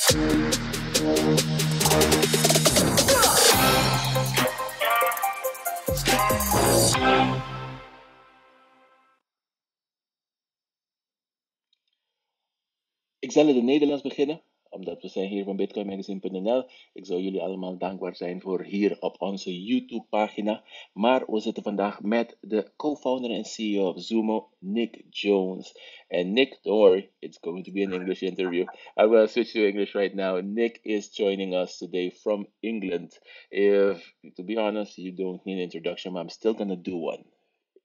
Ik zal in het Nederlands beginnen, omdat we zijn hier van bitcoinmagazine.nl. Ik zou jullie allemaal dankbaar zijn voor hier op onze YouTube-pagina. Maar we zitten vandaag met de co-founder en CEO of Zumo, Nick Jones. And Nick, don't worry, it's going to be an English interview. I will switch to English right now. Nick is joining us today from England. If, to be honest, you don't need an introduction, but I'm still going to do one.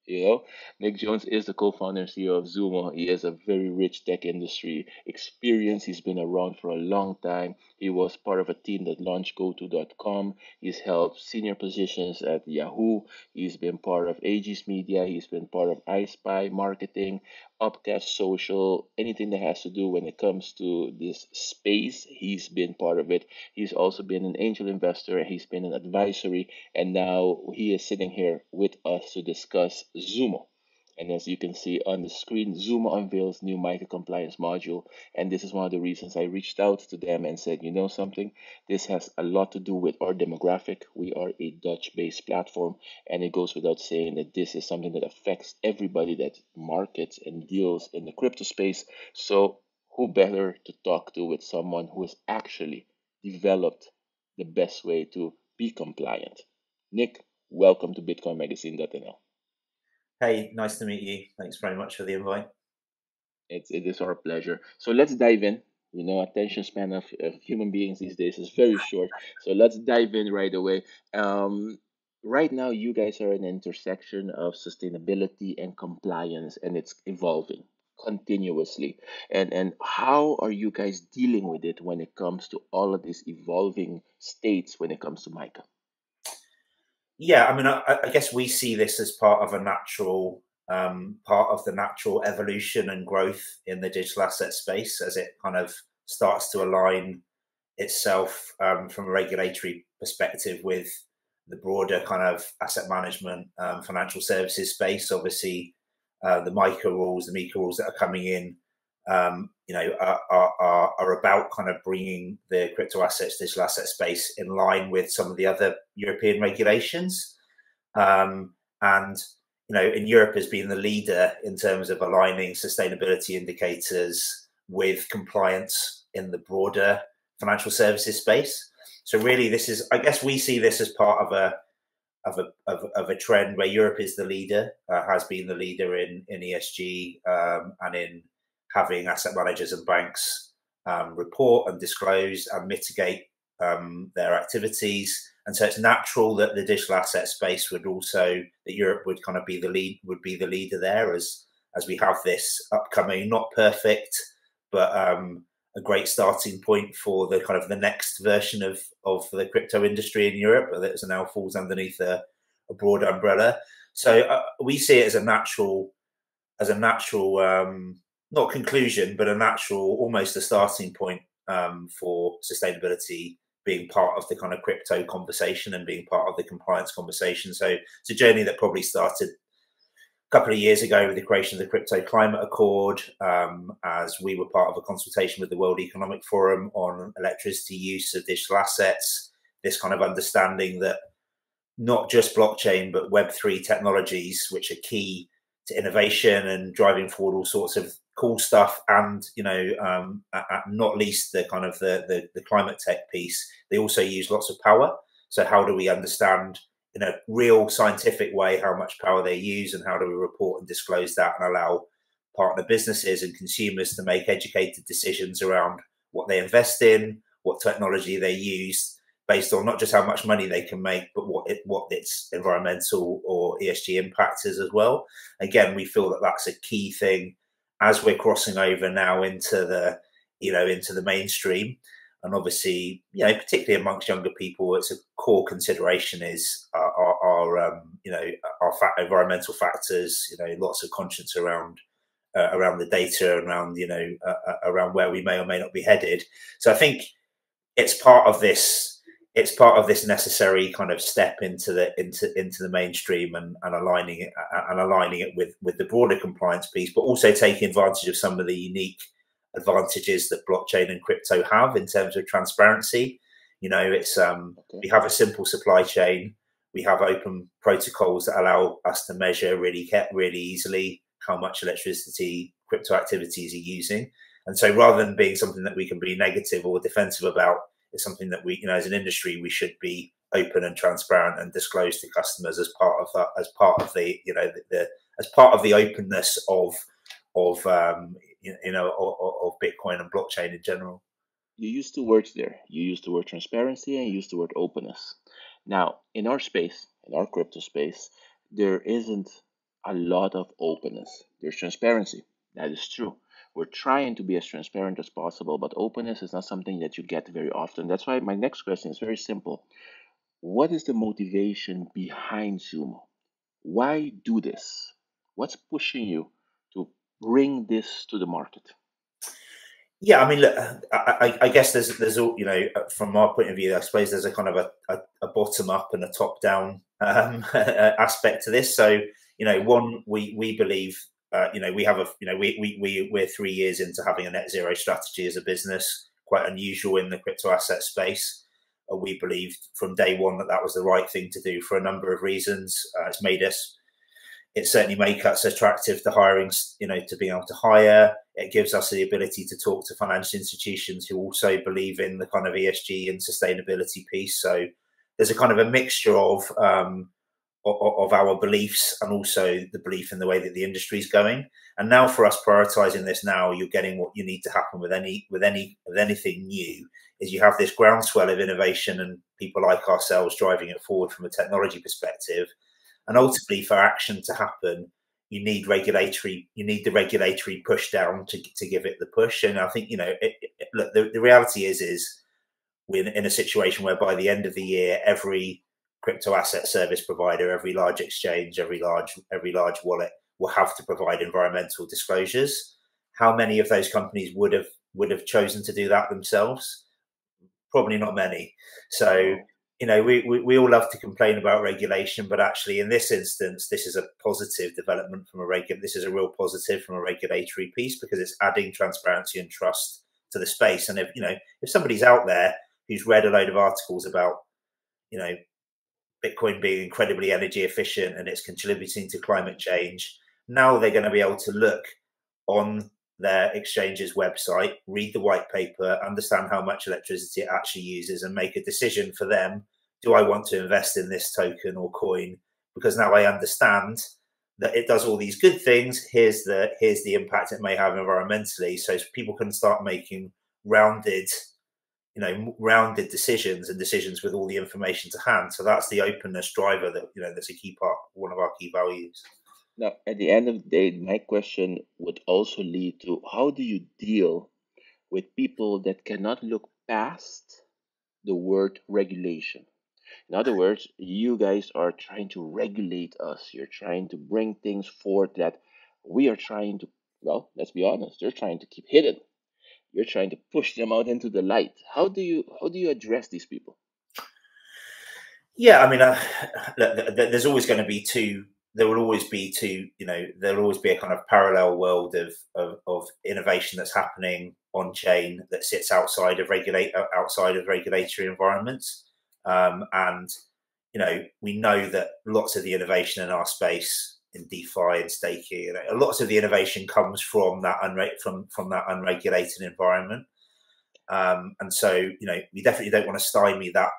You know, Nick Jones is the co-founder and CEO of Zumo. He has a very rich tech industry experience. He's been around for a long time. He was part of a team that launched GoTo.com. He's held senior positions at Yahoo. He's been part of Aegis Media. He's been part of iSpy Marketing, Upcast Social, anything that has to do when it comes to this space. He's been part of it. He's also been an angel investor. He's been an advisory, and now he is sitting here with us to discuss Zumo. And as you can see on the screen, Zumo unveils new MiCA compliance module. And this is one of the reasons I reached out to them and said, you know something, this has a lot to do with our demographic. We are a Dutch-based platform, and it goes without saying that this is something that affects everybody that markets and deals in the crypto space. So who better to talk to with someone who has actually developed the best way to be compliant? Nick, welcome to bitcoinmagazine.nl. Hey, nice to meet you. Thanks very much for the invite. It is our pleasure. So let's dive in. You know, attention span of human beings these days is very short. So let's dive in right away. Right now, you guys are an intersection of sustainability and compliance, and it's evolving continuously. And how are you guys dealing with it when it comes to all of these evolving states when it comes to MiCA? Yeah, I mean, I guess we see this as part of a natural part of the natural evolution and growth in the digital asset space as it kind of starts to align itself from a regulatory perspective with the broader kind of asset management, financial services space. Obviously, the MiCA rules, the MiCA rules that are coming in, you know, are about kind of bringing the crypto assets, digital asset space in line with some of the other European regulations. And, you know, in Europe has been the leader in terms of aligning sustainability indicators with compliance in the broader financial services space. So really, this is, I guess we see this as part of a trend where Europe is the leader, has been the leader in ESG and in having asset managers and banks report and disclose and mitigate their activities. And so it's natural that the digital asset space would also, that Europe would kind of be the leader there as we have this upcoming, not perfect, but a great starting point for the kind of the next version of the crypto industry in Europe that now falls underneath a broad umbrella. So we see it as a natural, not conclusion, but a natural, almost a starting point for sustainability being part of the kind of crypto conversation and being part of the compliance conversation. So it's a journey that probably started a couple of years ago with the creation of the Crypto Climate Accord, as we were part of a consultation with the World Economic Forum on electricity use of digital assets, this kind of understanding that not just blockchain, but Web3 technologies, which are key to innovation and driving forward all sorts of cool stuff, and you know, not least the kind of the climate tech piece. They also use lots of power. So how do we understand in a real scientific way how much power they use, and how do we report and disclose that and allow partner businesses and consumers to make educated decisions around what they invest in, what technology they use, based on not just how much money they can make, but what its environmental or ESG impact is as well. Again, we feel that that's a key thing as we're crossing over now into the, you know, into the mainstream. And obviously, you know, particularly amongst younger people, it's a core consideration is our you know, our environmental factors. You know, lots of conscience around the data, around, you know, around where we may or may not be headed. So I think it's part of this. It's part of this necessary kind of step into the mainstream and aligning it with the broader compliance piece, but also taking advantage of some of the unique advantages that blockchain and crypto have in terms of transparency. It's we have a simple supply chain. We have open protocols that allow us to measure really easily how much electricity crypto activities are using. And so rather than being something that we can be negative or defensive about, it's something that we, as an industry, we should be open and transparent and disclose to customers as part of that, as part of the, as part of the openness of Bitcoin and blockchain in general. You used two words there. You used the word transparency and you used the word openness. Now, in our space, in our crypto space, there isn't a lot of openness. There's transparency. That is true. We're trying to be as transparent as possible, but openness is not something that you get very often. That's why my next question is very simple. What is the motivation behind Zumo? Why do this? What's pushing you to bring this to the market? Yeah, I mean, look, I guess there's all, from our point of view, I suppose there's a kind of a bottom up and a top down aspect to this. So, one, we believe, we have we're 3 years into having a net zero strategy as a business, quite unusual in the crypto asset space. We believed from day one that was the right thing to do for a number of reasons. It certainly makes us attractive to hiring, to being able to hire. It gives us the ability to talk to financial institutions who also believe in the kind of ESG and sustainability piece. So there's a kind of a mixture of our beliefs and also the belief in the way that the industry is going. And now for us prioritizing this now, you're getting what you need to happen with anything new is you have this groundswell of innovation and people like ourselves driving it forward from a technology perspective. And ultimately, for action to happen, you need the regulatory push down to give it the push. And I think, look, the reality is we're in a situation where by the end of the year, every crypto asset service provider, every large exchange, every large wallet will have to provide environmental disclosures. How many of those companies would have chosen to do that themselves? Probably not many. So, we all love to complain about regulation, but actually in this instance, this is a positive development this is a real positive from a regulatory piece because it's adding transparency and trust to the space. And if somebody's out there who's read a load of articles about, Bitcoin being incredibly energy efficient and it's contributing to climate change, now they're going to be able to look on their exchange's website, read the white paper, understand how much electricity it actually uses and make a decision for them. Do I want to invest in this token or coin? Because now I understand that it does all these good things. Here's the impact it may have environmentally. So people can start making rounded decisions and decisions with all the information to hand. So that's the openness driver that, that's a key part, one of our key values. Now, at the end of the day, my question would also lead to how do you deal with people that cannot look past the word regulation? In other words, you guys are trying to regulate us. You're trying to bring things forth that we are trying to, well, let's be honest, they're trying to keep hidden. You're trying to push them out into the light. How do you address these people? Yeah, I mean, there's always going to be there'll always be a kind of parallel world of innovation that's happening on chain that sits outside of regulatory environments. And we know that lots of the innovation in our space in DeFi and staking, lots of the innovation comes from that unregulated environment. And so, we definitely don't want to stymie that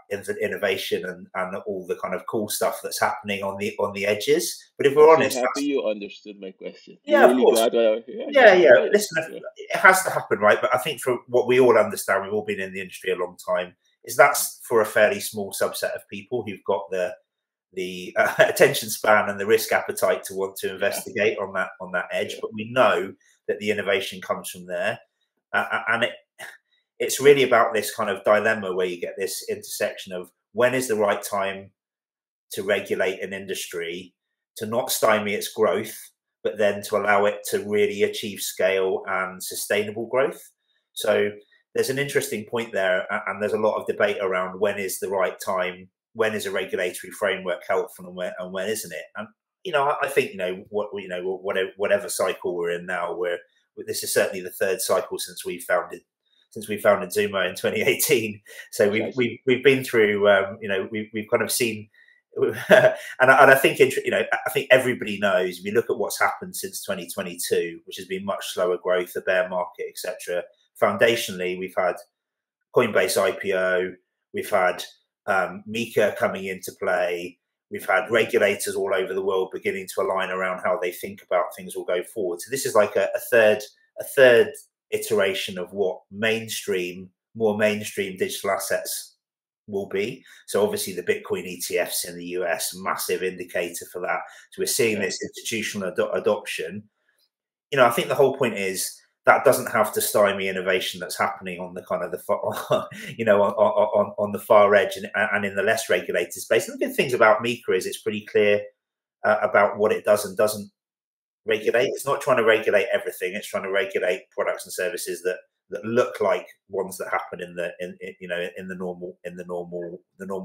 innovation and all the kind of cool stuff that's happening on the edges. But if we're honest, happy you understood my question. Yeah, really of course. Yeah. Listen, it has to happen, right? But I think for what we all understand, we've all been in the industry a long time, is that's for a fairly small subset of people who've got the attention span and the risk appetite to want to investigate on that edge. But we know that the innovation comes from there, and it's really about this kind of dilemma where you get this intersection of when is the right time to regulate an industry, to not stymie its growth, but then to allow it to really achieve scale and sustainable growth. So there's an interesting point there, and there's a lot of debate around when is the right time, when is a regulatory framework helpful, and when isn't it? And I think whatever cycle we're in now, this is certainly the third cycle since we founded Zumo in 2018. So we've been through, we've kind of seen, and I think, I think everybody knows, if you look at what's happened since 2022, which has been much slower growth, the bear market, etc. Foundationally, we've had Coinbase IPO, we've had Mika coming into play, we've had regulators all over the world beginning to align around how they think about things will go forward. So this is like a third iteration of what more mainstream digital assets will be. So obviously the Bitcoin ETFs in the US, massive indicator for that. So we're seeing this institutional adoption. I think the whole point is that doesn't have to stymie innovation that's happening on the kind of on the far edge and in the less regulated space. And the good things about Mika is it's pretty clear about what it does and doesn't regulate. It's not trying to regulate everything. It's trying to regulate products and services that look like ones that happen in the normal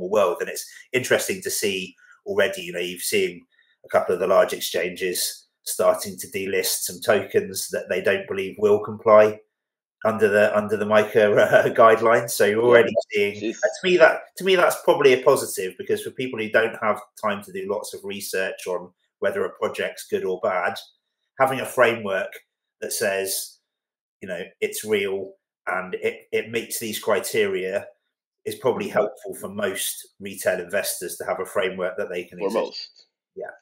world. And it's interesting to see already. You've seen a couple of the large exchanges starting to delist some tokens that they don't believe will comply under the MiCA guidelines. So you're already seeing. To me, that's probably a positive, because for people who don't have time to do lots of research on whether a project's good or bad, having a framework that says, it's real and it meets these criteria is probably helpful for most retail investors to have a framework that they can for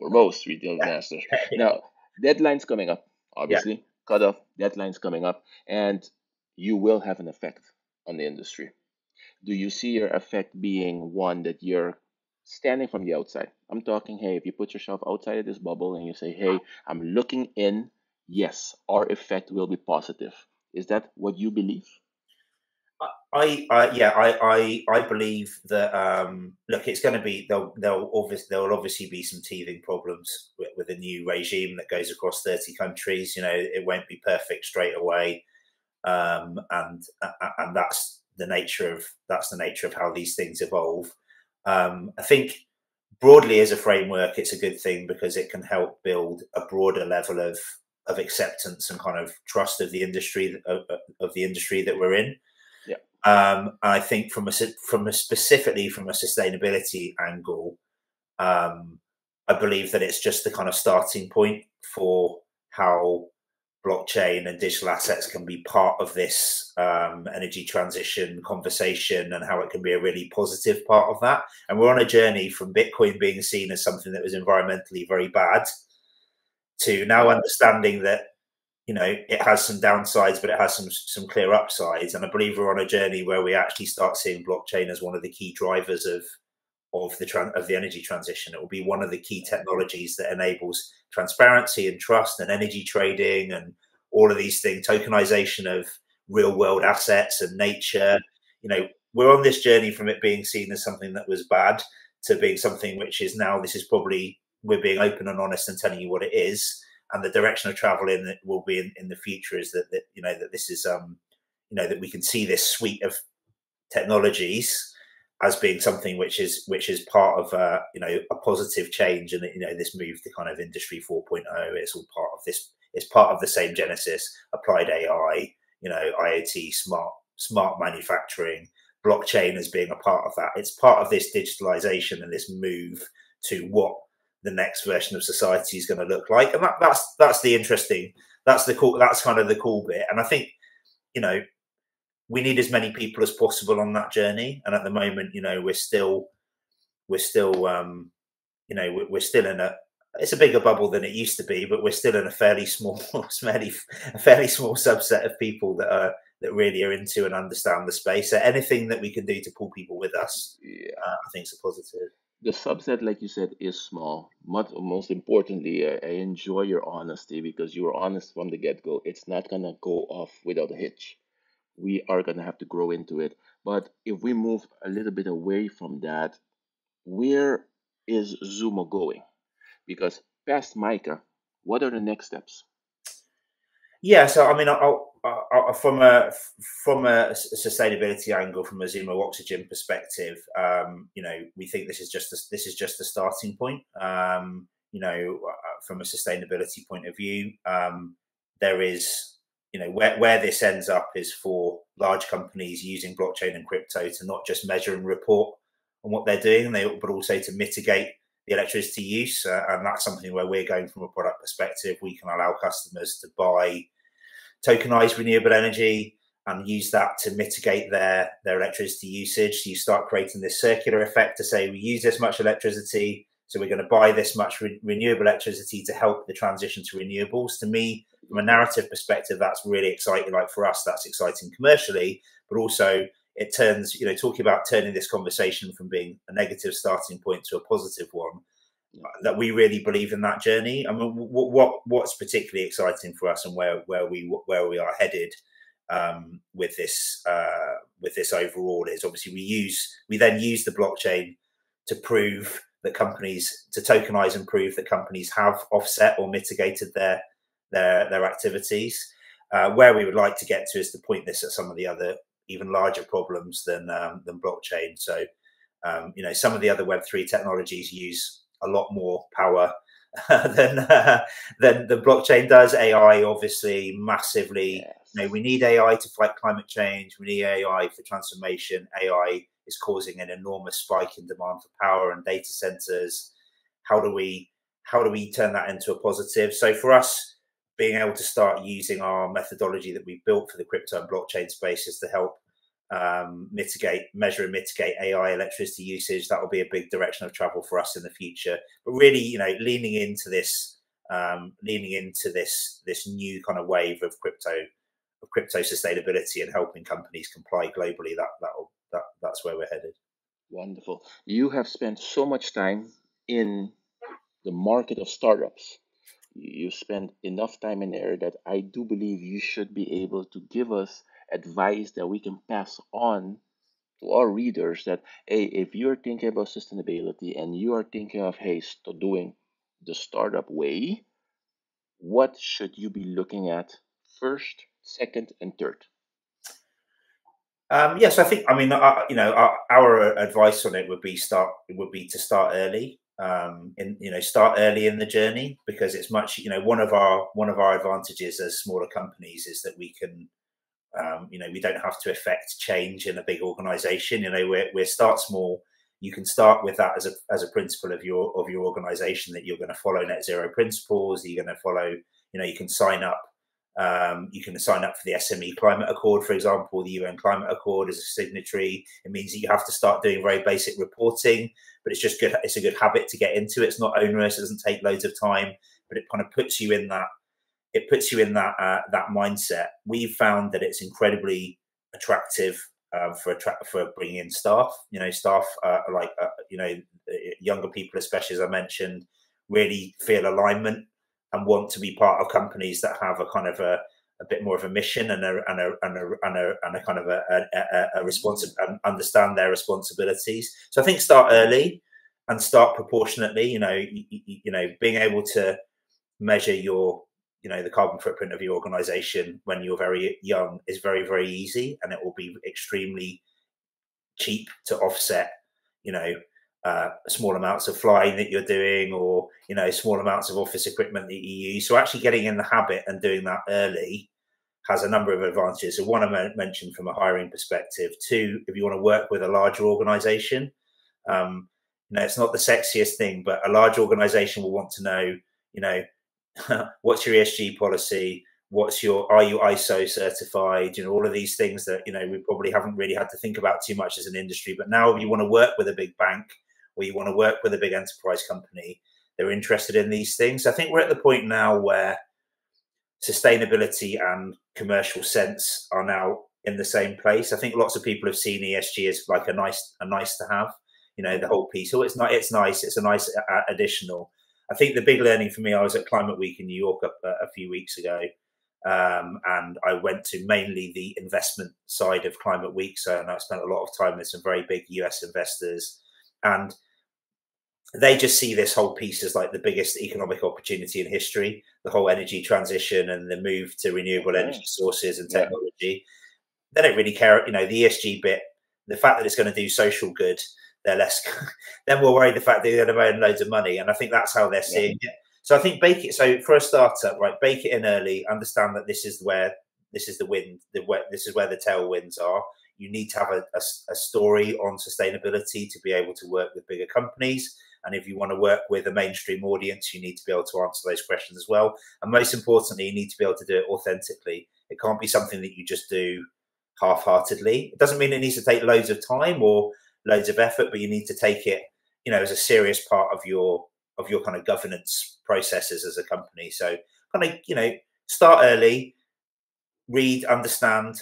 most retail investors. Now, deadlines coming up, obviously, cutoff deadlines coming up, and you will have an effect on the industry. Do you see your effect being one that you're standing from the outside? I'm talking, hey, if you put yourself outside of this bubble and you say, hey, I'm looking in, yes, our effect will be positive. Is that what you believe? I believe that look, it's going to be there'll obviously be some teething problems with a new regime that goes across 30 countries. It won't be perfect straight away, and that's the nature of how these things evolve. I think broadly as a framework, it's a good thing because it can help build a broader level of acceptance and kind of trust of the industry that we're in. I think specifically from a sustainability angle, I believe that it's just the kind of starting point for how blockchain and digital assets can be part of this energy transition conversation, and how it can be a really positive part of that. And we're on a journey from Bitcoin being seen as something that was environmentally very bad to now understanding that it has some downsides, but it has some clear upsides. And I believe we're on a journey where we actually start seeing blockchain as one of the key drivers of the energy transition. It will be one of the key technologies that enables transparency and trust and energy trading and all of these things, tokenization of real world assets and nature. We're on this journey from it being seen as something that was bad to being something which is now, we're being open and honest and telling you what it is. And the direction of travel that will be in the future is that this is that we can see this suite of technologies as being something which is part of a positive change, and this move to kind of industry 4.0. It's all part of this. It's part of the same genesis: applied AI, IoT, smart manufacturing, blockchain as being a part of that. It's part of this digitalization and this move to what the next version of society is going to look like. And that's the interesting, that's kind of the cool bit. And I think, we need as many people as possible on that journey. And at the moment, we're still in it's a bigger bubble than it used to be, but we're still in a fairly small subset of people that really are into and understand the space. So anything that we can do to pull people with us, I think is a positive. The subset, like you said, is small. Most importantly, I enjoy your honesty, because you were honest from the get-go. It's not going to go off without a hitch. We are going to have to grow into it. But if we move a little bit away from that, where is Zumo going? Because past MiCA, what are the next steps? Yeah, so I mean, from a sustainability angle, from a Zumo Oxygen perspective, we think this is just a starting point. From a sustainability point of view, there is where this ends up is for large companies using blockchain and crypto to not just measure and report on what they're doing, but also to mitigate the electricity use. And that's something where we're going from a product perspective. We can allow customers to buy tokenized renewable energy and use that to mitigate their electricity usage. So you start creating this circular effect to say, we use this much electricity, so we're going to buy this much renewable electricity to help the transition to renewables. To me, from a narrative perspective, that's really exciting. Like for us, that's exciting commercially, but also it turns, talking about turning this conversation from being a negative starting point to a positive one, that we really believe in that journey. I mean, what's particularly exciting for us and where we are headed with this overall is obviously we then use the blockchain to prove that companies, to tokenize and prove that companies have offset or mitigated their activities. Where we would like to get to is to point this at some of the other even larger problems than blockchain. So some of the other Web3 technologies use a lot more power than the blockchain does. AI, obviously, massively. Yes. We need AI to fight climate change. We need AI for transformation. AI is causing an enormous spike in demand for power and data centers. How do we turn that into a positive? So for us, being able to start using our methodology that we built for the crypto and blockchain space is to help measure and mitigate AI electricity usage. That will be a big direction of travel for us in the future. But really, leaning into this new kind of wave of crypto sustainability and helping companies comply globally. That's where we're headed. Wonderful. You have spent so much time in the market of startups. You spend enough time in there that I do believe you should be able to give us advice that we can pass on to our readers that, hey, if you're thinking about sustainability and you are thinking of, hey, doing the startup way, what should you be looking at first, second, and third? Yes, I think. I mean, our advice on it would be to start early. Start early in the journey, because it's much. One of our advantages as smaller companies is that we can. We don't have to affect change in a big organization. We start small. You can start with that as a principle of your organization, that you're going to follow net zero principles. You're going to follow. You can sign up. You can sign up for the SME Climate Accord, for example, the UN Climate Accord as a signatory. It means that you have to start doing very basic reporting, but it's just good. It's a good habit to get into. It's not onerous. It doesn't take loads of time, but it kind of puts you in that. It puts you in that mindset. We've found that it's incredibly attractive for bringing in staff. Younger people, especially as I mentioned, really feel alignment and want to be part of companies that have a kind of a bit more of a mission and a kind of a responsive and understand their responsibilities. So I think start early and start proportionately. Being able to measure the carbon footprint of your organization when you're very young is very, very easy, and it will be extremely cheap to offset, small amounts of flying that you're doing, or, small amounts of office equipment that you use. So actually getting in the habit and doing that early has a number of advantages. So one, I mentioned from a hiring perspective. Two, if you want to work with a larger organization, it's not the sexiest thing, but a large organization will want to know, what's your ESG policy? Are you ISO certified? All of these things that, we probably haven't really had to think about too much as an industry. But now if you want to work with a big bank, or you want to work with a big enterprise company, they're interested in these things. I think we're at the point now where sustainability and commercial sense are now in the same place. I think lots of people have seen ESG as like a nice to have, the whole piece. So it's nice. It's a nice additional. I think the big learning for me, I was at Climate Week in New York a few weeks ago, and I went to mainly the investment side of Climate Week. So I spent a lot of time with some very big US investors, and they just see this whole piece as like the biggest economic opportunity in history, the whole energy transition and the move to renewable energy sources and technology. They don't really care, the ESG bit, the fact that it's going to do social good. They're more worried the fact that they're going to earn loads of money, and I think that's how they're seeing it. So I think bake it. So for a startup, right, bake it in early. Understand that this is this is the wind, this is where the tailwinds are. You need to have a story on sustainability to be able to work with bigger companies. And if you want to work with a mainstream audience, you need to be able to answer those questions as well. And most importantly, you need to be able to do it authentically. It can't be something that you just do half-heartedly. It doesn't mean it needs to take loads of time or loads of effort, but you need to take it, as a serious part of your kind of governance processes as a company. So kind of, start early, read, understand,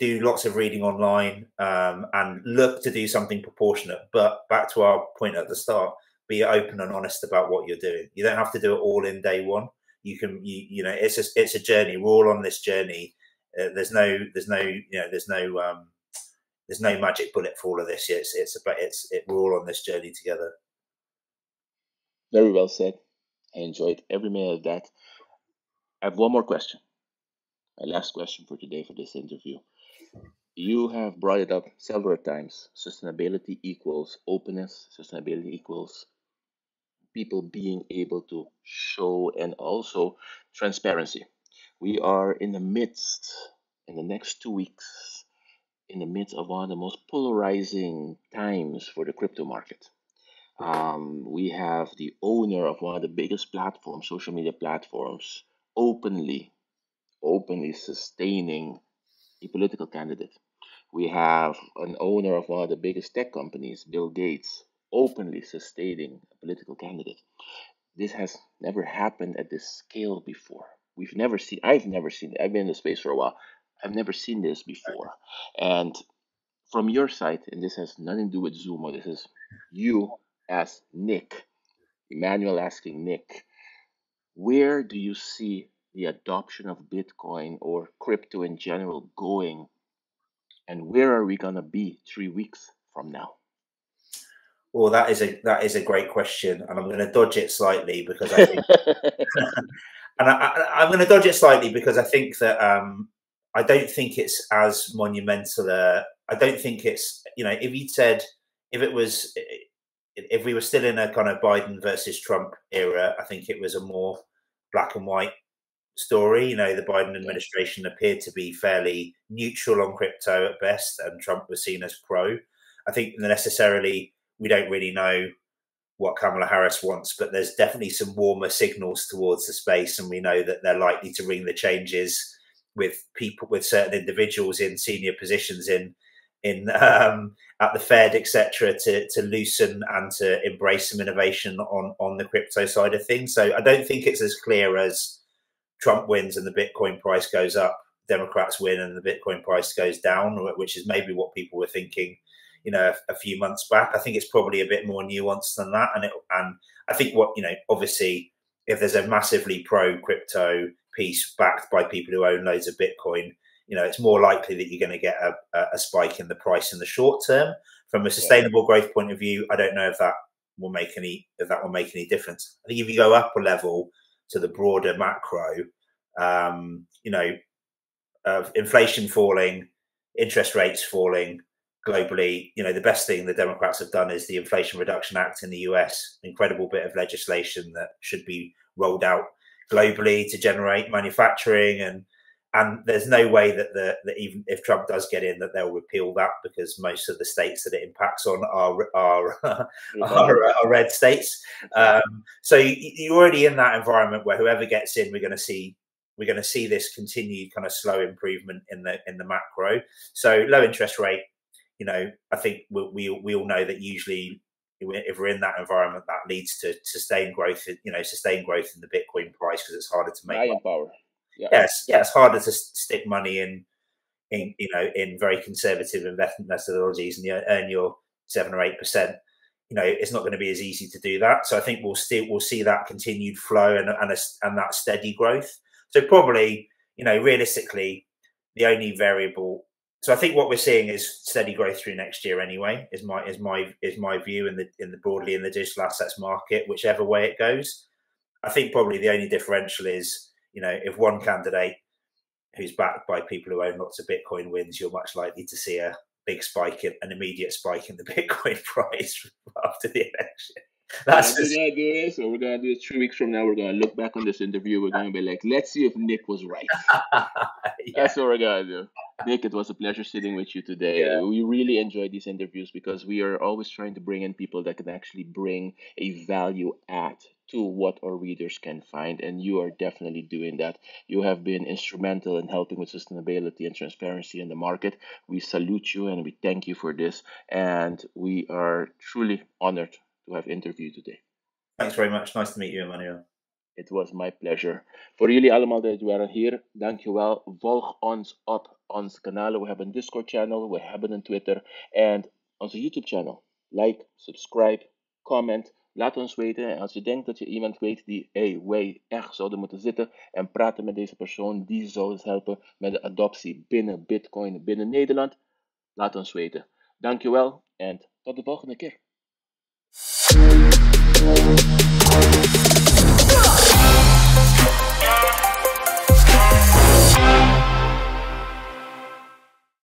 do lots of reading online, and look to do something proportionate. But back to our point at the start, be open and honest about what you're doing. You don't have to do it all in day one. You can, it's a journey. We're all on this journey. There's no magic bullet for all of this. We're all on this journey together. Very well said. I enjoyed every minute of that. I have one more question. My last question for today for this interview. You have brought it up several times. Sustainability equals openness. Sustainability equals people being able to show, and also transparency. We are in the midst, in the next 2 weeks, in the midst of one of the most polarizing times for the crypto market. We have the owner of one of the biggest platforms, social media platforms, openly sustaining a political candidate. We have an owner of one of the biggest tech companies, Bill Gates, openly sustaining a political candidate. This has never happened at this scale before. I've never seen it. I've been in the space for a while. I've never seen this before. And from your side, and this has nothing to do with Zumo, this is you as Nick, Emmanuel asking Nick, where do you see the adoption of Bitcoin or crypto in general going? And where are we going to be 3 weeks from now? Well, that is a great question, and I'm going to dodge it slightly because I think, and I'm going to dodge it slightly because I think that I don't think it's as monumental. I don't think it's, if you'd said, if we were still in a kind of Biden versus Trump era, I think it was a more black and white story. The Biden administration appeared to be fairly neutral on crypto at best, and Trump was seen as pro. I think necessarily we don't really know what Kamala Harris wants, but there's definitely some warmer signals towards the space, and we know that they're likely to ring the changes with certain individuals in senior positions in at the Fed, etc., to loosen and to embrace some innovation on the crypto side of things. So I don't think it's as clear as Trump wins and the Bitcoin price goes up, Democrats win and the Bitcoin price goes down, which is maybe what people were thinking, a few months back. I think it's probably a bit more nuanced than that. And I think obviously, if there's a massively pro crypto piece backed by people who own loads of Bitcoin, it's more likely that you're going to get a spike in the price in the short term. From a sustainable growth point of view, I don't know if that will make any difference. I think if you go up a level to the broader macro, inflation falling, interest rates falling globally, the best thing the Democrats have done is the Inflation Reduction Act in the US, incredible bit of legislation that should be rolled out globally to generate manufacturing, and there's no way that even if Trump does get in, that they'll repeal that, because most of the states that it impacts on are red states. So you're already in that environment where whoever gets in, we're going to see this continued kind of slow improvement in the macro. So low interest rate, I think we all know that usually if we're in that environment, that leads to sustained growth in the Bitcoin price, because it's harder to make buying power. Yes, it's harder to stick money in very conservative investment methodologies and you earn your 7 or 8%. It's not going to be as easy to do that. So I think we'll see that continued flow and that steady growth. So probably, realistically, the only variable. So I think what we're seeing is steady growth through next year anyway. Is my view in the broadly in the digital assets market, whichever way it goes. I think probably the only differential is, if one candidate who's backed by people who own lots of Bitcoin wins, you're much likely to see a big spike, an immediate spike in the Bitcoin price after the election. That's We're gonna do it. So we're gonna do it 3 weeks from now. We're gonna look back on this interview. We're gonna be like, let's see if Nick was right. That's what we're gonna do. Nick, it was a pleasure sitting with you today. Yeah. We really enjoy these interviews because we are always trying to bring in people that can actually bring a value add to what our readers can find, and you are definitely doing that. You have been instrumental in helping with sustainability and transparency in the market. We salute you and we thank you for this, and we are truly honored to have interviewed today. Thanks very much. Nice to meet you, Emmanuel. Het was my pleasure. Voor jullie allemaal die waren hier, dankjewel. Volg ons op onze kanalen. We hebben een Discord channel, we hebben een Twitter en onze YouTube channel. Like, subscribe, comment. Laat ons weten. En als je denkt dat je iemand weet die, wij echt zouden moeten zitten en praten met deze persoon, die zou ons helpen met de adoptie binnen Bitcoin, binnen Nederland, laat ons weten. Dankjewel en tot de volgende keer.